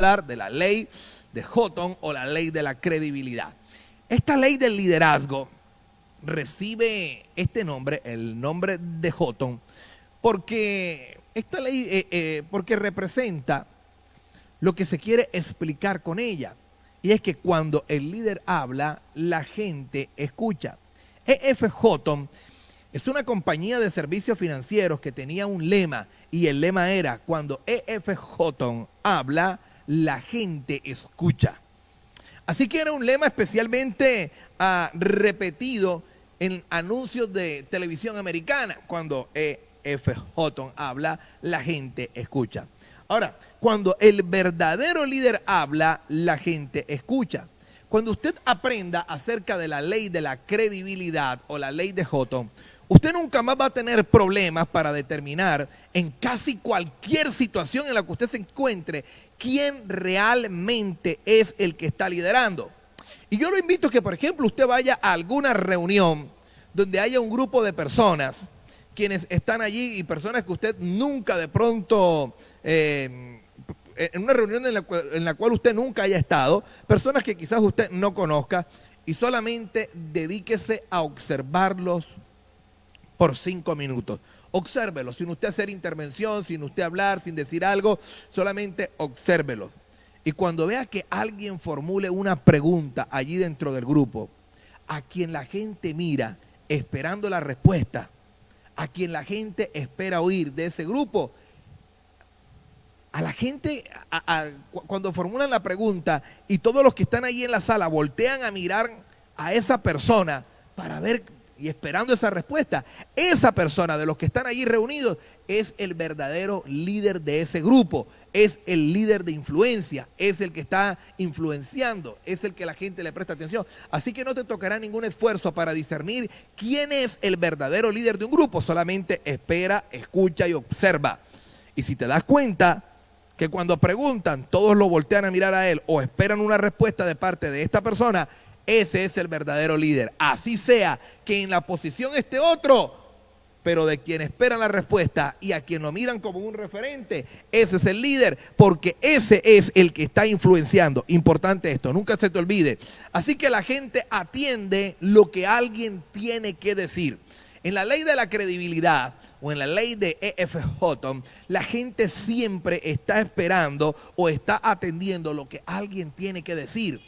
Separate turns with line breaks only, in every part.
hablar de la ley de Houghton o la ley de la credibilidad. Esta ley del liderazgo recibe este nombre, el nombre de Houghton, porque esta ley porque representa lo que se quiere explicar con ella. Y es que cuando el líder habla, la gente escucha. E.F. Houghton es una compañía de servicios financieros que tenía un lema, y el lema era: cuando E.F. Houghton habla, la gente escucha. Así que era un lema especialmente repetido en anuncios de televisión americana. Cuando E.F. Houghton habla, la gente escucha. Ahora, cuando el verdadero líder habla, la gente escucha. Cuando usted aprenda acerca de la ley de la credibilidad o la ley de Houghton, usted nunca más va a tener problemas para determinar en casi cualquier situación en la que usted se encuentre quién realmente es el que está liderando. Y yo lo invito a que, por ejemplo, usted vaya a alguna reunión donde haya un grupo de personas quienes están allí y personas que usted nunca de pronto, en una reunión en la cual usted nunca haya estado, personas que quizás usted no conozca, y solamente dedíquese a observarlos por 5 minutos. Obsérvelos, sin usted hacer intervención, sin usted hablar, sin decir algo, solamente obsérvelos. Y cuando vea que alguien formule una pregunta allí dentro del grupo, a quien la gente mira esperando la respuesta, a quien la gente espera oír de ese grupo, a la gente, cuando formulan la pregunta y todos los que están ahí en la sala voltean a mirar a esa persona para ver y esperando esa respuesta, esa persona de los que están allí reunidos es el verdadero líder de ese grupo, es el líder de influencia, es el que está influenciando, es el que la gente le presta atención. Así que no te tocará ningún esfuerzo para discernir quién es el verdadero líder de un grupo, solamente espera, escucha y observa. Y si te das cuenta que cuando preguntan todos lo voltean a mirar a él o esperan una respuesta de parte de esta persona, ese es el verdadero líder. Así sea que en la posición esté otro, pero de quien esperan la respuesta y a quien lo miran como un referente, ese es el líder, porque ese es el que está influenciando. Importante esto, nunca se te olvide. Así que la gente atiende lo que alguien tiene que decir. En la ley de la credibilidad o en la ley de E.F. Houghton, la gente siempre está esperando o está atendiendo lo que alguien tiene que decir.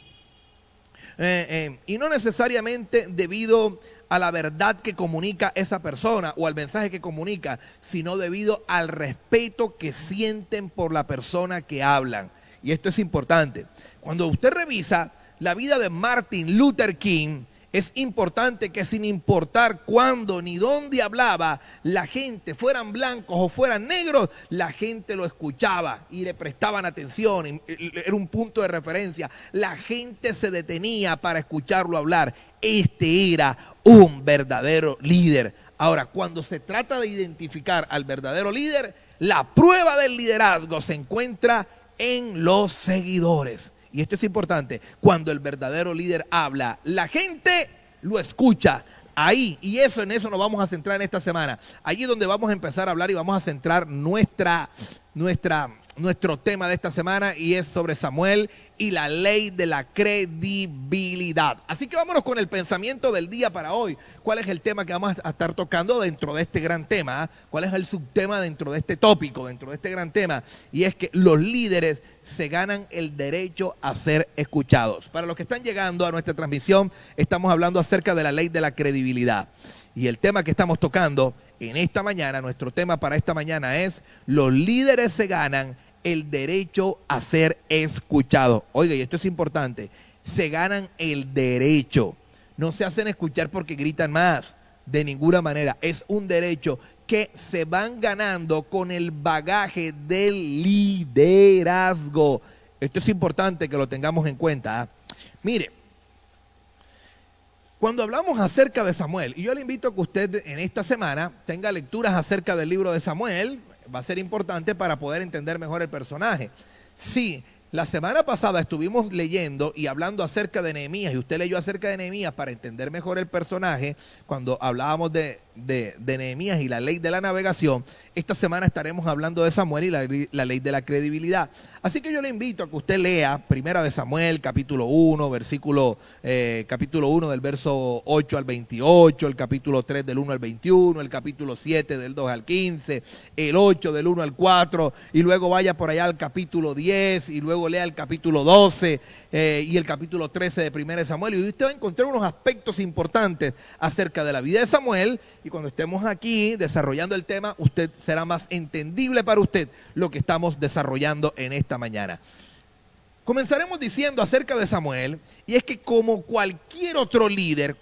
Y no necesariamente debido a la verdad que comunica esa persona o al mensaje que comunica, sino debido al respeto que sienten por la persona que hablan. Y esto es importante. Cuando usted revisa la vida de Martin Luther King, es importante que sin importar cuándo ni dónde hablaba, la gente, fueran blancos o fueran negros, la gente lo escuchaba y le prestaban atención. Era un punto de referencia. La gente se detenía para escucharlo hablar. Este era un verdadero líder. Ahora, cuando se trata de identificar al verdadero líder, la prueba del liderazgo se encuentra en los seguidores. Y esto es importante, cuando el verdadero líder habla, la gente lo escucha. Ahí, y en eso nos vamos a centrar en esta semana. Allí es donde vamos a empezar a hablar y vamos a centrar nuestro tema de esta semana, y es sobre Samuel y la ley de la credibilidad. Así que vámonos con el pensamiento del día para hoy. ¿Cuál es el tema que vamos a estar tocando dentro de este gran tema? ¿Cuál es el subtema dentro de este tópico, dentro de este gran tema? Y es que los líderes se ganan el derecho a ser escuchados. Para los que están llegando a nuestra transmisión, estamos hablando acerca de la ley de la credibilidad. Y el tema que estamos tocando en esta mañana, nuestro tema para esta mañana es: los líderes se ganan el derecho a ser escuchados. Oiga, y esto es importante, se ganan el derecho. No se hacen escuchar porque gritan más, de ninguna manera. Es un derecho que se van ganando con el bagaje del liderazgo. Esto es importante que lo tengamos en cuenta. Mire, cuando hablamos acerca de Samuel, y yo le invito a que usted en esta semana tenga lecturas acerca del libro de Samuel, va a ser importante para poder entender mejor el personaje. Sí, la semana pasada estuvimos leyendo y hablando acerca de Nehemías, y usted leyó acerca de Nehemías para entender mejor el personaje, cuando hablábamos de de Nehemías y la ley de la navegación, esta semana estaremos hablando de Samuel y la ley de la credibilidad. Así que yo le invito a que usted lea Primera de Samuel, capítulo 1, capítulo 1 del verso 8 al 28, el capítulo 3 del 1 al 21, el capítulo 7 del 2 al 15, el 8 del 1 al 4, y luego vaya por allá al capítulo 10, y luego lea el capítulo 12 y el capítulo 13 de Primera de Samuel, y usted va a encontrar unos aspectos importantes acerca de la vida de Samuel, y cuando estemos aquí desarrollando el tema, usted será más entendible para usted lo que estamos desarrollando en esta mañana. Comenzaremos diciendo acerca de Samuel, y es que como cualquier otro líder,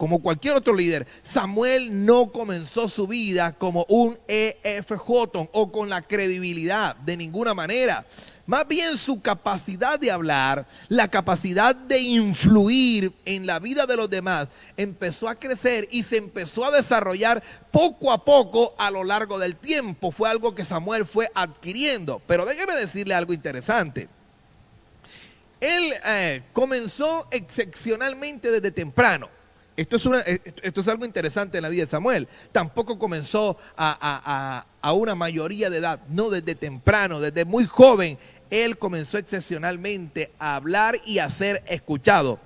Samuel no comenzó su vida como un E.F. o con la credibilidad, de ninguna manera. Más bien su capacidad de hablar, la capacidad de influir en la vida de los demás, empezó a crecer y se empezó a desarrollar poco a poco a lo largo del tiempo. Fue algo que Samuel fue adquiriendo. Pero déjeme decirle algo interesante. Él comenzó excepcionalmente desde temprano. Esto es algo interesante en la vida de Samuel. Tampoco comenzó a una mayoría de edad. No, desde temprano, desde muy joven, él comenzó excepcionalmente a hablar y a ser escuchado.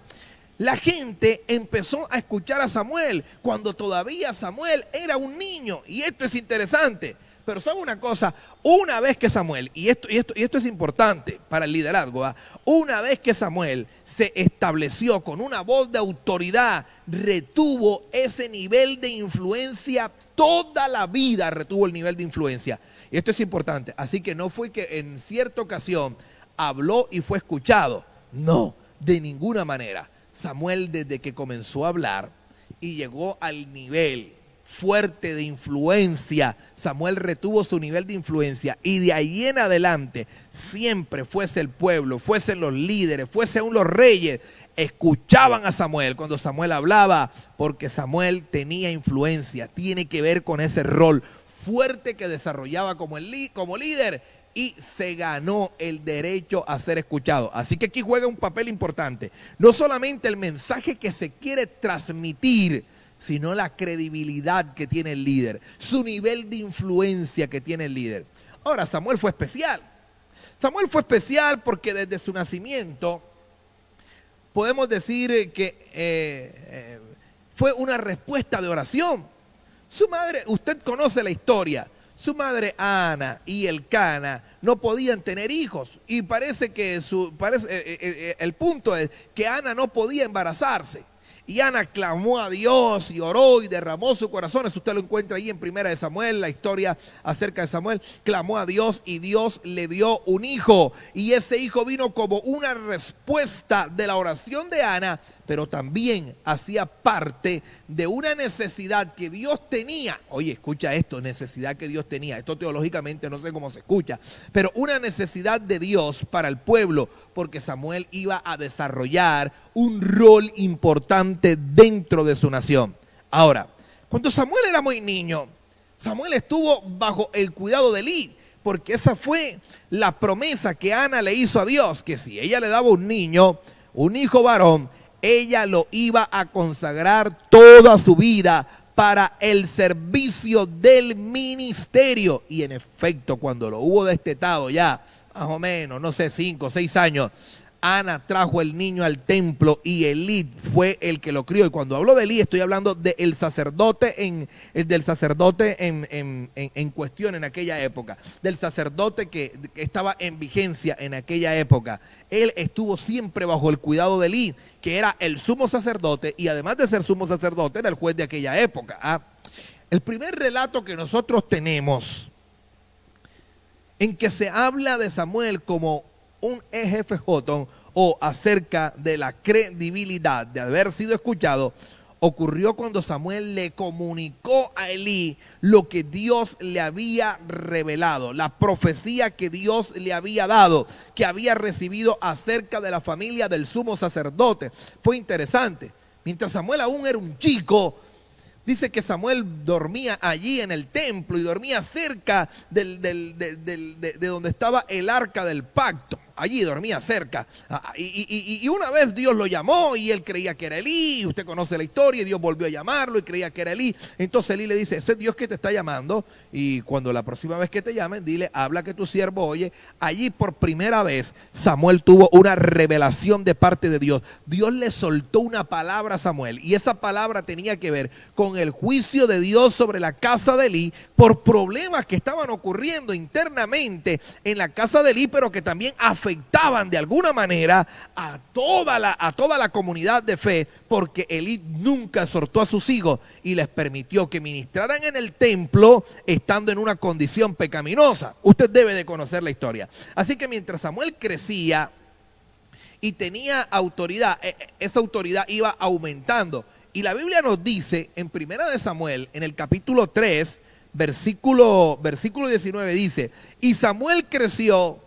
La gente empezó a escuchar a Samuel cuando todavía Samuel era un niño. Y esto es interesante. Pero ¿sabe una cosa? Una vez que Samuel, y esto es importante para el liderazgo, ¿eh? Una vez que Samuel se estableció con una voz de autoridad, retuvo ese nivel de influencia, toda la vida retuvo el nivel de influencia. Y esto es importante. Así que no fue que en cierta ocasión habló y fue escuchado. No, de ninguna manera. Samuel, desde que comenzó a hablar y llegó al nivel fuerte de influencia, Samuel retuvo su nivel de influencia, y de ahí en adelante, siempre fuese el pueblo, fuesen los líderes, fuesen los reyes, escuchaban a Samuel cuando Samuel hablaba, porque Samuel tenía influencia. Tiene que ver con ese rol fuerte que desarrollaba como líder, y se ganó el derecho a ser escuchado. Así que aquí juega un papel importante, no solamente el mensaje que se quiere transmitir, sino la credibilidad que tiene el líder, su nivel de influencia que tiene el líder. Ahora, Samuel fue especial. Samuel fue especial porque desde su nacimiento podemos decir que fue una respuesta de oración. Su madre, usted conoce la historia, su madre Ana y Elcana no podían tener hijos, y parece que el punto es que Ana no podía embarazarse. Y Ana clamó a Dios y oró y derramó su corazón. Eso usted lo encuentra ahí en Primera de Samuel, la historia acerca de Samuel. Clamó a Dios y Dios le dio un hijo. Y ese hijo vino como una respuesta de la oración de Ana, pero también hacía parte de una necesidad que Dios tenía. Oye, escucha esto, necesidad que Dios tenía. Esto teológicamente no sé cómo se escucha, pero una necesidad de Dios para el pueblo, porque Samuel iba a desarrollar un rol importante dentro de su nación. Ahora, cuando Samuel era muy niño, Samuel estuvo bajo el cuidado de Elí, porque esa fue la promesa que Ana le hizo a Dios, que si ella le daba un niño, un hijo varón, ella lo iba a consagrar toda su vida para el servicio del ministerio. Y en efecto, cuando lo hubo destetado ya, más o menos, no sé, 5 o 6 años, Ana trajo el niño al templo y Elí fue el que lo crió. Y cuando hablo de Elí, estoy hablando del sacerdote en cuestión en aquella época, del sacerdote que estaba en vigencia en aquella época. Él estuvo siempre bajo el cuidado de Elí, que era el sumo sacerdote, y además de ser sumo sacerdote, era el juez de aquella época. El primer relato que nosotros tenemos en que se habla de Samuel como un EFJ o acerca de la credibilidad de haber sido escuchado, ocurrió cuando Samuel le comunicó a Elí lo que Dios le había revelado, la profecía que Dios le había dado, que había recibido acerca de la familia del sumo sacerdote. Fue interesante. Mientras Samuel aún era un chico, dice que Samuel dormía allí en el templo y dormía cerca de donde estaba el arca del pacto. allí dormía cerca. Y una vez Dios lo llamó y él creía que era Elí. Y usted conoce la historia, y Dios volvió a llamarlo y creía que era Elí. Entonces Elí le dice, ese es Dios que te está llamando, y cuando la próxima vez que te llamen, dile, habla que tu siervo oye. Allí por primera vez Samuel tuvo una revelación de parte de Dios. Dios le soltó una palabra a Samuel, y esa palabra tenía que ver con el juicio de Dios sobre la casa de Elí por problemas que estaban ocurriendo internamente en la casa de Elí, pero que también afectaban de alguna manera a toda la comunidad de fe, porque Elí nunca exhortó a sus hijos y les permitió que ministraran en el templo estando en una condición pecaminosa. Usted debe de conocer la historia. Así que mientras Samuel crecía y tenía autoridad, esa autoridad iba aumentando. Y la Biblia nos dice en Primera de Samuel, en el capítulo 3, versículo 19, dice, y Samuel creció,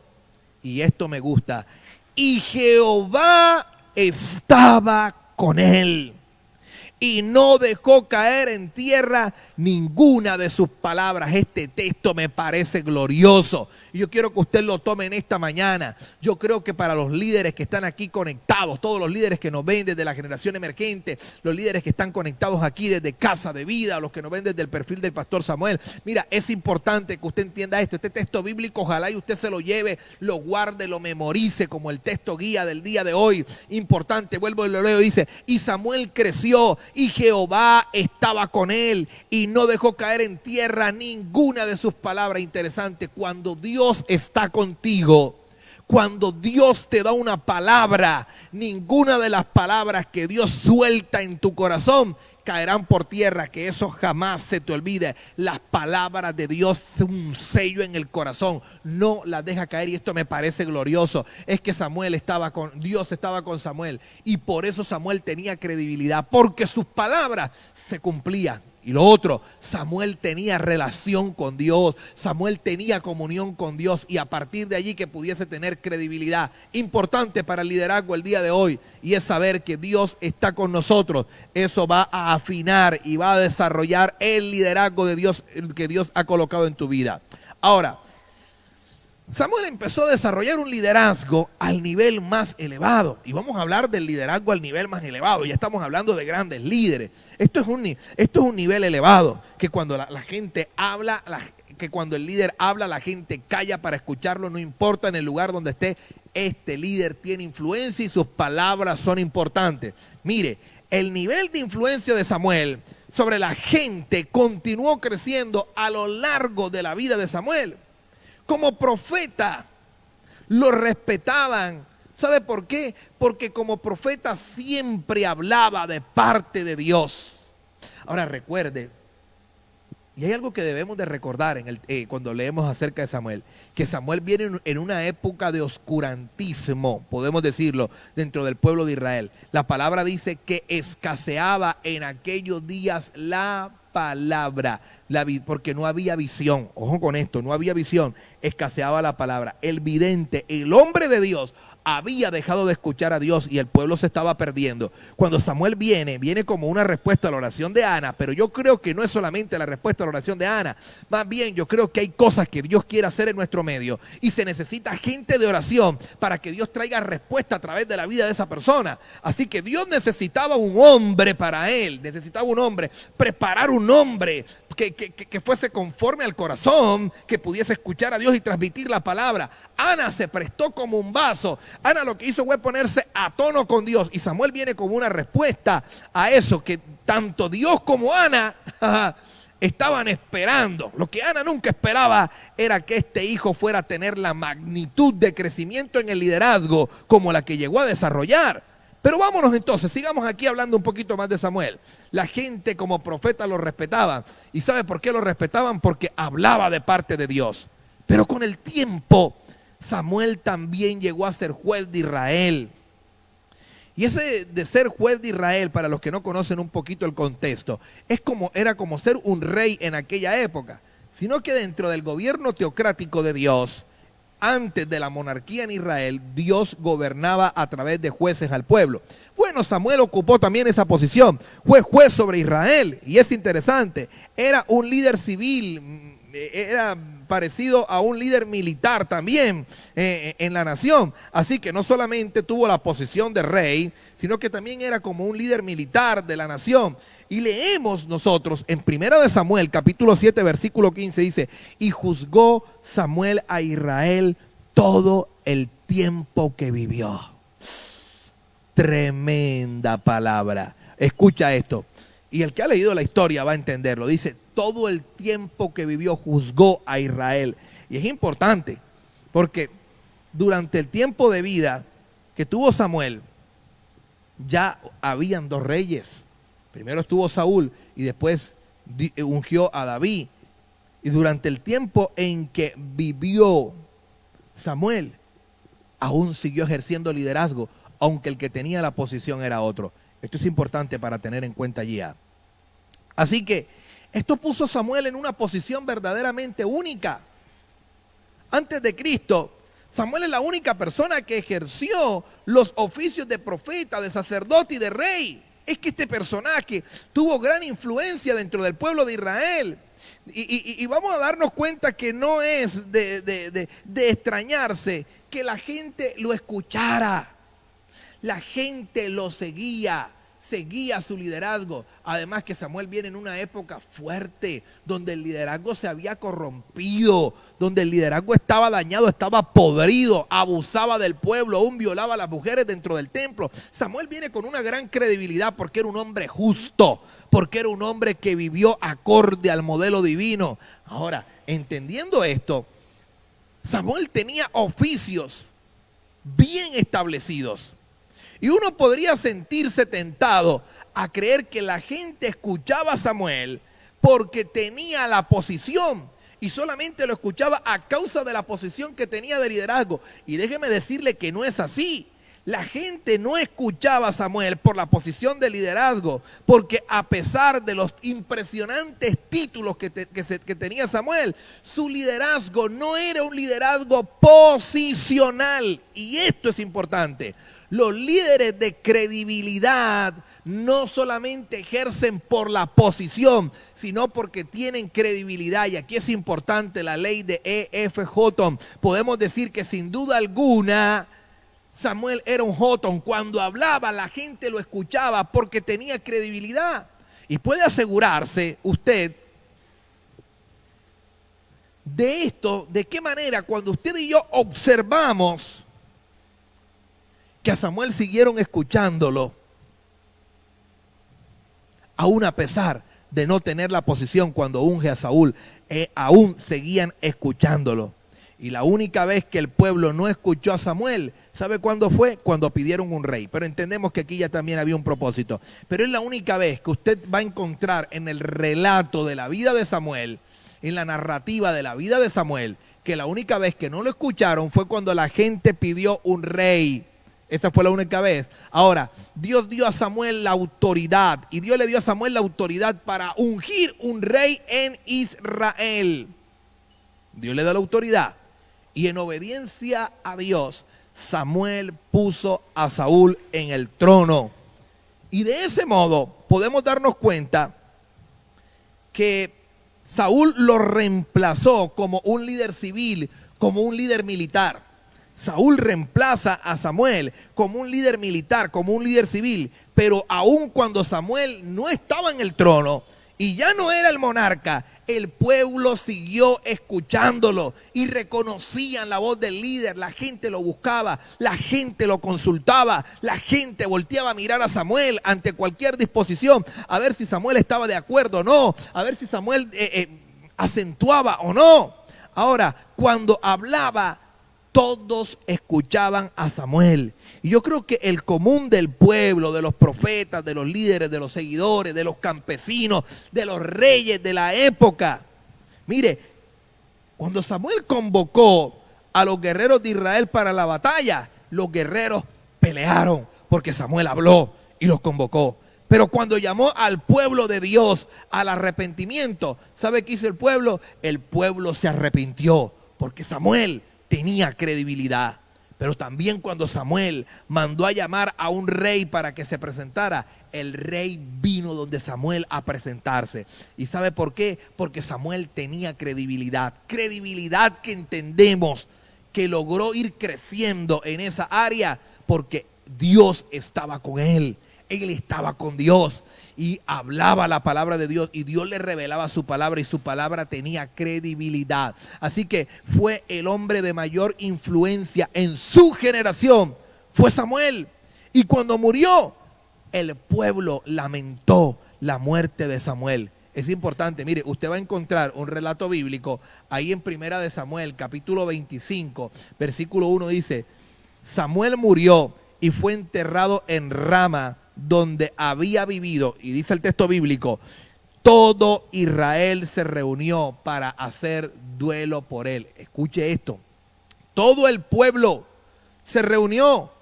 y esto me gusta, y Jehová estaba con él, y no dejó caer en tierra ninguna de sus palabras. Este texto me parece glorioso. Y yo quiero que usted lo tome en esta mañana. Yo creo que para los líderes que están aquí conectados, todos los líderes que nos ven desde la generación emergente, los líderes que están conectados aquí desde Casa de Vida, los que nos ven desde el perfil del pastor Samuel, mira, es importante que usted entienda esto. Este texto bíblico, ojalá y usted se lo lleve, lo guarde, lo memorice como el texto guía del día de hoy. Importante, vuelvo y lo leo, dice, y Samuel creció, y Jehová estaba con él, y no dejó caer en tierra ninguna de sus palabras. Interesante, cuando Dios está contigo, cuando Dios te da una palabra, ninguna de las palabras que Dios suelta en tu corazón caerán por tierra, que eso jamás se te olvide. Las palabras de Dios son un sello en el corazón, no las deja caer, y esto me parece glorioso. Es que Dios estaba con Samuel, y por eso Samuel tenía credibilidad, porque sus palabras se cumplían. Y lo otro, Samuel tenía relación con Dios, Samuel tenía comunión con Dios, y a partir de allí que pudiese tener credibilidad. Importante para el liderazgo el día de hoy, y es saber que Dios está con nosotros. Eso va a afinar y va a desarrollar el liderazgo de Dios que Dios ha colocado en tu vida. Ahora, Samuel empezó a desarrollar un liderazgo al nivel más elevado. Y vamos a hablar del liderazgo al nivel más elevado. Ya estamos hablando de grandes líderes. Esto es un nivel elevado, que cuando la gente habla, que cuando el líder habla, la gente calla para escucharlo, no importa en el lugar donde esté. Este líder tiene influencia y sus palabras son importantes. Mire, el nivel de influencia de Samuel sobre la gente continuó creciendo a lo largo de la vida de Samuel. Como profeta lo respetaban. ¿Sabe por qué? Porque como profeta siempre hablaba de parte de Dios. Ahora recuerde, y hay algo que debemos de recordar cuando leemos acerca de Samuel, que Samuel viene en una época de oscurantismo, podemos decirlo, dentro del pueblo de Israel. La palabra dice que escaseaba en aquellos días la palabra, porque no había visión. Ojo con esto, no había visión, escaseaba la palabra. El vidente, el hombre de Dios, había dejado de escuchar a Dios, y el pueblo se estaba perdiendo. Cuando Samuel viene como una respuesta a la oración de Ana, pero yo creo que no es solamente la respuesta a la oración de Ana. Más bien, yo creo que hay cosas que Dios quiere hacer en nuestro medio, y se necesita gente de oración para que Dios traiga respuesta a través de la vida de esa persona. Así que Dios necesitaba un hombre para él, necesitaba un hombre, preparar un hombre que fuese conforme al corazón, que pudiese escuchar a Dios y transmitir la palabra. Ana se prestó como un vaso. Ana lo que hizo fue ponerse a tono con Dios, y Samuel viene como una respuesta a eso que tanto Dios como Ana estaban esperando. Lo que Ana nunca esperaba era que este hijo fuera a tener la magnitud de crecimiento en el liderazgo como la que llegó a desarrollar. Pero vámonos entonces, sigamos aquí hablando un poquito más de Samuel. La gente como profeta lo respetaba. ¿Y sabe por qué lo respetaban? Porque hablaba de parte de Dios. Pero con el tiempo, Samuel también llegó a ser juez de Israel. Y ese de ser juez de Israel, para los que no conocen un poquito el contexto, era como ser un rey en aquella época. Sino que dentro del gobierno teocrático de Dios, antes de la monarquía en Israel, Dios gobernaba a través de jueces al pueblo. Bueno, Samuel ocupó también esa posición, fue juez sobre Israel, y es interesante, era un líder civil era parecido a un líder militar también en la nación. Así que no solamente tuvo la posición de rey, sino que también era como un líder militar de la nación. Y leemos nosotros en 1 Samuel, capítulo 7, versículo 15, dice: y juzgó Samuel a Israel todo el tiempo que vivió. Tremenda palabra. Escucha esto. Y el que ha leído la historia va a entenderlo. Dice: todo el tiempo que vivió juzgó a Israel. Y es importante, porque durante el tiempo de vida que tuvo Samuel, ya habían dos reyes. Primero estuvo Saúl y después ungió a David. Y durante el tiempo en que vivió Samuel, aún siguió ejerciendo liderazgo, aunque el que tenía la posición era otro. Esto es importante para tener en cuenta ya. Así que esto puso a Samuel en una posición verdaderamente única. Antes de Cristo, Samuel es la única persona que ejerció los oficios de profeta, de sacerdote y de rey. Es que este personaje tuvo gran influencia dentro del pueblo de Israel. Y vamos a darnos cuenta que no es de extrañarse que la gente lo escuchara. La gente lo seguía su liderazgo. Además que Samuel viene en una época fuerte, donde el liderazgo se había corrompido, donde el liderazgo estaba dañado, estaba podrido, abusaba del pueblo, aún violaba a las mujeres dentro del templo. Samuel viene con una gran credibilidad porque era un hombre justo, porque era un hombre que vivió acorde al modelo divino. Ahora, entendiendo esto, Samuel tenía oficios bien establecidos. Y uno podría sentirse tentado a creer que la gente escuchaba a Samuel porque tenía la posición y solamente lo escuchaba a causa de la posición que tenía de liderazgo. Y déjeme decirle que no es así. La gente no escuchaba a Samuel por la posición de liderazgo, porque a pesar de los impresionantes títulos que tenía Samuel, su liderazgo no era un liderazgo posicional. Y esto es importante. Los líderes de credibilidad no solamente ejercen por la posición, sino porque tienen credibilidad. Y aquí es importante la ley de E.F. Houghton. Podemos decir que sin duda alguna Samuel era un Houghton. Cuando hablaba, la gente lo escuchaba porque tenía credibilidad. Y puede asegurarse usted de esto, de qué manera cuando usted y yo observamos que a Samuel siguieron escuchándolo, aún a pesar de no tener la posición cuando unge a Saúl, aún seguían escuchándolo. Y la única vez que el pueblo no escuchó a Samuel, ¿sabe cuándo fue? Cuando pidieron un rey. Pero entendemos que aquí ya también había un propósito. Pero es la única vez que usted va a encontrar en el relato de la vida de Samuel, en la narrativa de la vida de Samuel, que la única vez que no lo escucharon fue cuando la gente pidió un rey. Esa fue la única vez. Ahora, Dios dio a Samuel la autoridad, y Dios le dio a Samuel la autoridad para ungir un rey en Israel. Dios le da la autoridad. Y en obediencia a Dios, Samuel puso a Saúl en el trono. Y de ese modo podemos darnos cuenta que Saúl lo reemplazó como un líder civil, como un líder militar. Saúl reemplaza a Samuel como un líder militar, como un líder civil. Pero aun cuando Samuel no estaba en el trono y ya no era el monarca, el pueblo siguió escuchándolo y reconocían la voz del líder. La gente lo buscaba, la gente lo consultaba, la gente volteaba a mirar a Samuel ante cualquier disposición, a ver si Samuel estaba de acuerdo o no, a ver si Samuel acentuaba o no. Ahora, cuando hablaba, todos escuchaban a Samuel. Y yo creo que el común del pueblo, de los profetas, de los líderes, de los seguidores, de los campesinos, de los reyes de la época. Mire, cuando Samuel convocó a los guerreros de Israel para la batalla, los guerreros pelearon porque Samuel habló y los convocó. Pero cuando llamó al pueblo de Dios al arrepentimiento, ¿sabe qué hizo el pueblo? El pueblo se arrepintió porque Samuel tenía credibilidad. Pero también cuando Samuel mandó a llamar a un rey para que se presentara, el rey vino donde Samuel a presentarse. ¿Y sabe por qué? Porque Samuel tenía credibilidad. Credibilidad que entendemos que logró ir creciendo en esa área porque Dios estaba con él. Él estaba con Dios y hablaba la palabra de Dios y Dios le revelaba su palabra y su palabra tenía credibilidad. Así que fue el hombre de mayor influencia en su generación, fue Samuel. Y cuando murió, el pueblo lamentó la muerte de Samuel. Es importante, mire, usted va a encontrar un relato bíblico ahí en Primera de Samuel, capítulo 25, versículo 1 dice: Samuel murió y fue enterrado en Rama, donde había vivido, y dice el texto bíblico, todo Israel se reunió para hacer duelo por él. Escuche esto, todo el pueblo se reunió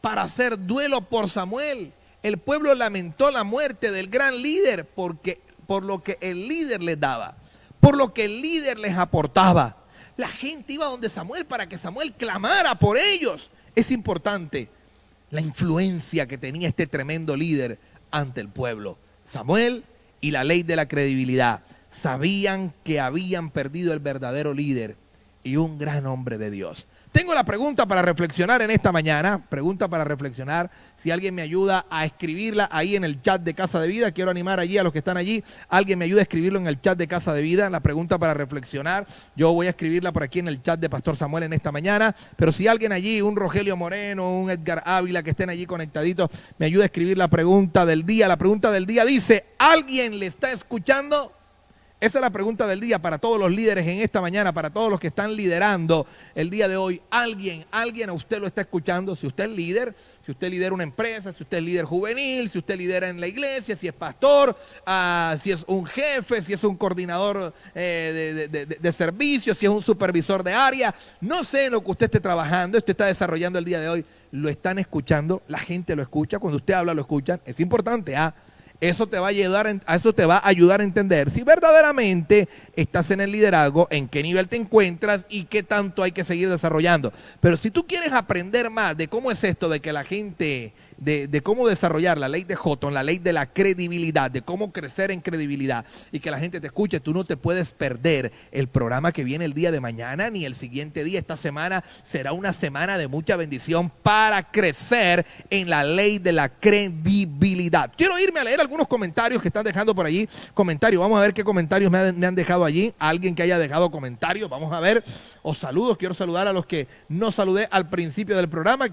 para hacer duelo por Samuel. El pueblo lamentó la muerte del gran líder por lo que el líder les daba, por lo que el líder les aportaba. La gente iba donde Samuel para que Samuel clamara por ellos. Es importante la influencia que tenía este tremendo líder ante el pueblo. Samuel y la ley de la credibilidad sabían que habían perdido el verdadero líder y un gran hombre de Dios. Tengo la pregunta para reflexionar en esta mañana, pregunta para reflexionar, si alguien me ayuda a escribirla ahí en el chat de Casa de Vida, quiero animar allí a los que están allí, alguien me ayuda a escribirlo en el chat de Casa de Vida, la pregunta para reflexionar, yo voy a escribirla por aquí en el chat de Pastor Samuel en esta mañana, pero si alguien allí, un Rogelio Moreno, un Edgar Ávila, que estén allí conectaditos, me ayuda a escribir la pregunta del día. La pregunta del día dice: ¿alguien le está escuchando? Esa es la pregunta del día para todos los líderes en esta mañana, para todos los que están liderando el día de hoy. Alguien a usted lo está escuchando. Si usted es líder, si usted lidera una empresa, si usted es líder juvenil, si usted lidera en la iglesia, si es pastor, si es un jefe, si es un coordinador de servicios, si es un supervisor de área, no sé en lo que usted esté trabajando, usted está desarrollando el día de hoy, lo están escuchando, la gente lo escucha, cuando usted habla lo escuchan, es importante, eso te va a ayudar a entender si verdaderamente estás en el liderazgo, en qué nivel te encuentras y qué tanto hay que seguir desarrollando. Pero si tú quieres aprender más de cómo es esto de que la gente, de cómo desarrollar la ley de Houghton, la ley de la credibilidad, de cómo crecer en credibilidad y que la gente te escuche, tú no te puedes perder el programa que viene el día de mañana ni el siguiente día. Esta semana será una semana de mucha bendición para crecer en la ley de la credibilidad. Quiero irme a leer algunos comentarios que están dejando por allí. Comentarios, vamos a ver qué comentarios me han dejado allí. Alguien que haya dejado comentarios, vamos a ver. Os saludo, quiero saludar a los que no saludé al principio del programa.